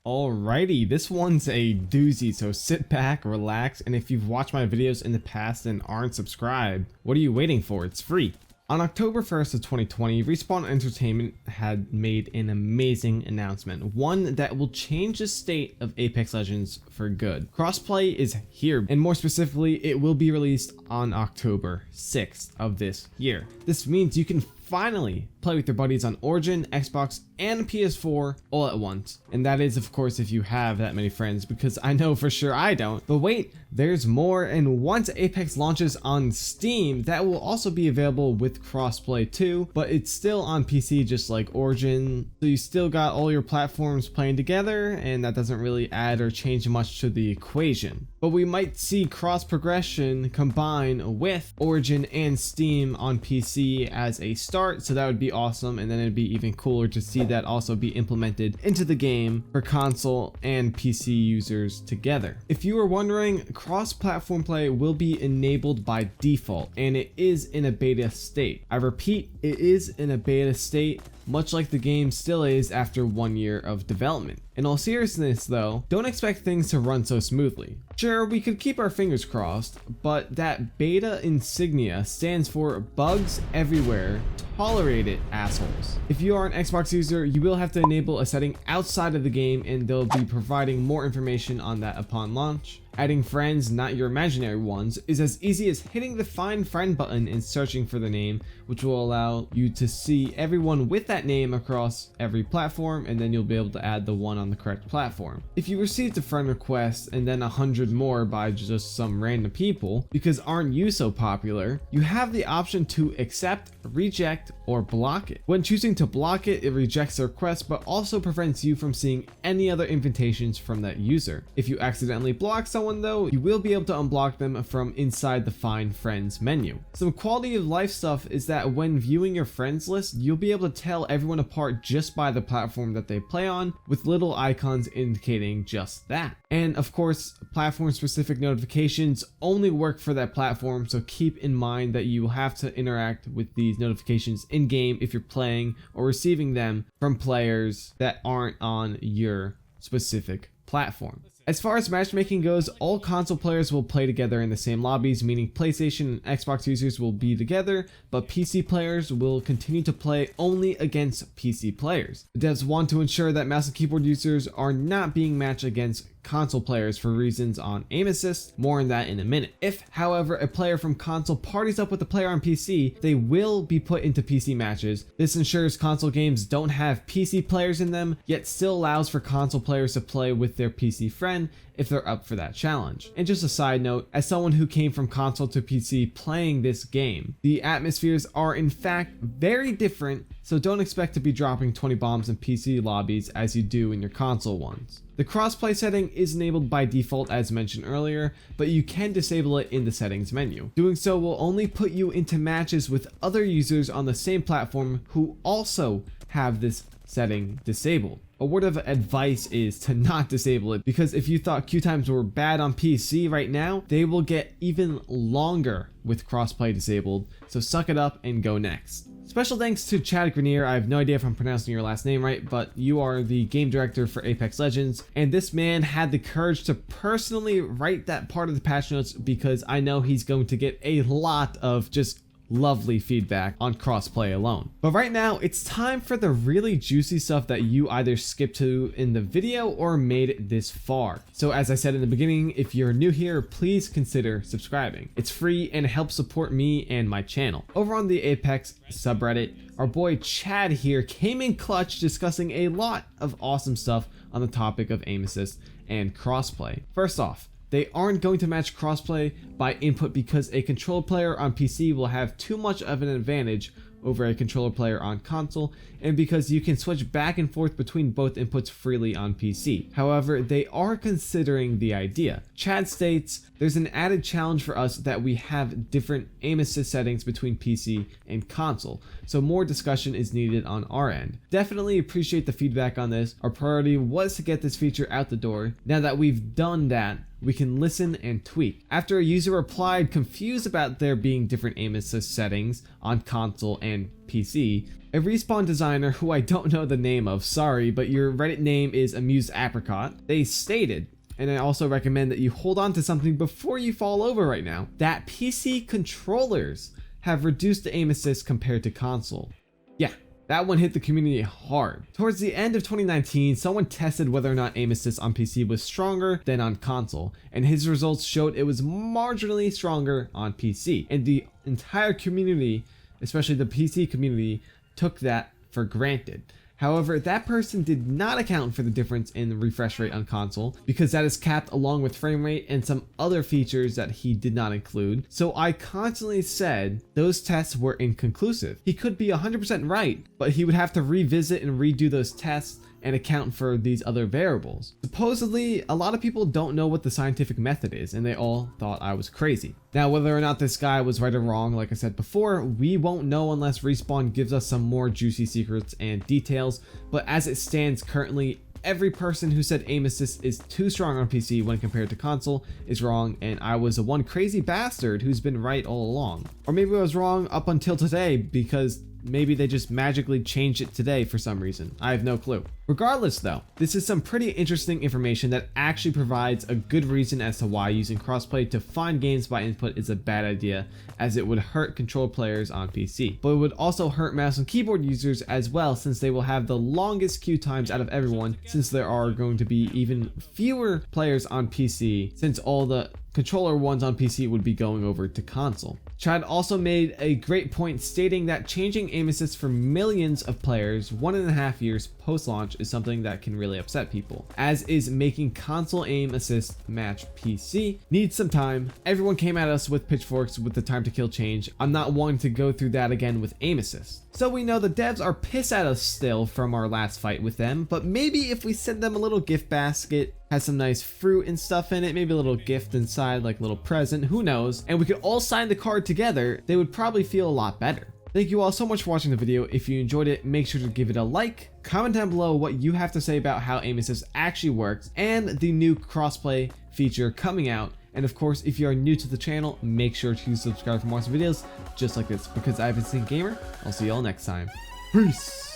Alrighty, this one's a doozy, so sit back, relax, and if you've watched my videos in the past and aren't subscribed, what are you waiting for? It's free. On October 1st of 2020, Respawn Entertainment had made an amazing announcement, one that will change the state of Apex Legends for good. Crossplay is here, and more specifically, it will be released on October 6th of this year. This means you can finally play with your buddies on Origin, Xbox, and PS4 all at once. And that is, of course, if you have that many friends, because I know for sure I don't. But wait, there's more, and once Apex launches on Steam, that will also be available with Crossplay too, but it's still on PC just like Origin. So you still got all your platforms playing together, and that doesn't really add or change much to the equation. But we might see cross progression combine with Origin and Steam on PC as a start, so that would be awesome, and then it'd be even cooler to see that also be implemented into the game for console and PC users together. If you were wondering, cross-platform play will be enabled by default, and it is in a beta state. I repeat, it is in a beta state, much like the game still is after 1 year of development. In all seriousness though, don't expect things to run so smoothly. Sure, we could keep our fingers crossed, but that beta insignia stands for bugs everywhere, tolerate it, assholes. If you are an Xbox user, you will have to enable a setting outside of the game, and they'll be providing more information on that upon launch. Adding friends, not your imaginary ones, is as easy as hitting the Find Friend button and searching for the name, which will allow you to see everyone with that name across every platform, and then you'll be able to add the one on the correct platform. If you received a friend request and then 100 more by just some random people, because aren't you so popular, you have the option to accept, reject, or block it. When choosing to block it, it rejects the request, but also prevents you from seeing any other invitations from that user. If you accidentally block someone though, you will be able to unblock them from inside the Find Friends menu. Some quality of life stuff is that when viewing your friends list, you'll be able to tell everyone apart just by the platform that they play on, with little icons indicating just that. And of course, platform specific notifications only work for that platform, so keep in mind that you will have to interact with these notifications in game if you're playing or receiving them from players that aren't on your specific platform. As far as matchmaking goes, all console players will play together in the same lobbies, meaning PlayStation and Xbox users will be together, but PC players will continue to play only against PC players. The devs want to ensure that mouse and keyboard users are not being matched against console players for reasons on aim assist, more on that in a minute. If, however, a player from console parties up with a player on PC, they will be put into PC matches. This ensures console games don't have PC players in them, yet still allows for console players to play with their PC friend if they're up for that challenge. And just a side note, as someone who came from console to PC playing this game, the atmospheres are in fact very different, so don't expect to be dropping 20 bombs in PC lobbies as you do in your console ones. The crossplay setting is enabled by default as mentioned earlier, but you can disable it in the settings menu. Doing so will only put you into matches with other users on the same platform who also have this setting disabled. A word of advice is to not disable it, because if you thought queue times were bad on PC right now, they will get even longer with crossplay disabled, so suck it up and go next. Special thanks to Chad Grenier. I have no idea if I'm pronouncing your last name right, but you are the game director for Apex Legends, and this man had the courage to personally write that part of the patch notes, because I know he's going to get a lot of just lovely feedback on crossplay alone. But right now, it's time for the really juicy stuff that you either skipped to in the video or made it this far. So as I said in the beginning, if you're new here, please consider subscribing. It's free and it helps support me and my channel. Over on the Apex subreddit, our boy Chad here came in clutch discussing a lot of awesome stuff on the topic of aim assist and crossplay. First off, they aren't going to match crossplay by input because a controller player on PC will have too much of an advantage over a controller player on console, and because you can switch back and forth between both inputs freely on PC. However, they are considering the idea. Chad states, there's an added challenge for us that we have different aim assist settings between PC and console, so more discussion is needed on our end. Definitely appreciate the feedback on this. Our priority was to get this feature out the door. Now that we've done that, we can listen and tweak. After a user replied confused about there being different aim assist settings on console and PC, a Respawn designer who I don't know the name of, sorry, but your Reddit name is AmusedApricot, they stated, and I also recommend that you hold on to something before you fall over right now, that PC controllers have reduced the aim assist compared to console. Yeah, that one hit the community hard. Towards the end of 2019, someone tested whether or not aim assist on PC was stronger than on console, and his results showed it was marginally stronger on PC, and the entire community, especially the PC community, took that for granted. However, that person did not account for the difference in the refresh rate on console because that is capped along with frame rate and some other features that he did not include. So I constantly said those tests were inconclusive. He could be 100% right, but he would have to revisit and redo those tests and account for these other variables. Supposedly, a lot of people don't know what the scientific method is, and they all thought I was crazy. Now, whether or not this guy was right or wrong, like I said before, we won't know unless Respawn gives us some more juicy secrets and details, but as it stands currently, every person who said aim assist is too strong on PC when compared to console is wrong, and I was the one crazy bastard who's been right all along. Or maybe I was wrong up until today because maybe they just magically changed it today for some reason. I have no clue. Regardless though, this is some pretty interesting information that actually provides a good reason as to why using crossplay to find games by input is a bad idea, as it would hurt controller players on PC. But it would also hurt mouse and keyboard users as well, since they will have the longest queue times out of everyone, since there are going to be even fewer players on PC, since all the controller ones on PC would be going over to console. Chad also made a great point stating that changing aim assist for millions of players 1.5 years post-launch is something that can really upset people, as is making console aim assist match PC needs some time. Everyone came at us with pitchforks with the time to kill change. I'm not wanting to go through that again with aim assist. So we know the devs are pissed at us still from our last fight with them, but maybe if we send them a little gift basket, has some nice fruit and stuff in it, maybe a little gift inside, like a little present, who knows, and we could all sign the card together, they would probably feel a lot better. Thank you all so much for watching the video. If you enjoyed it, make sure to give it a like, comment down below what you have to say about how aim assist actually works, and the new crossplay feature coming out. And of course, if you are new to the channel, make sure to subscribe for more videos just like this, because I've been Gamer. I'll see you all next time. Peace!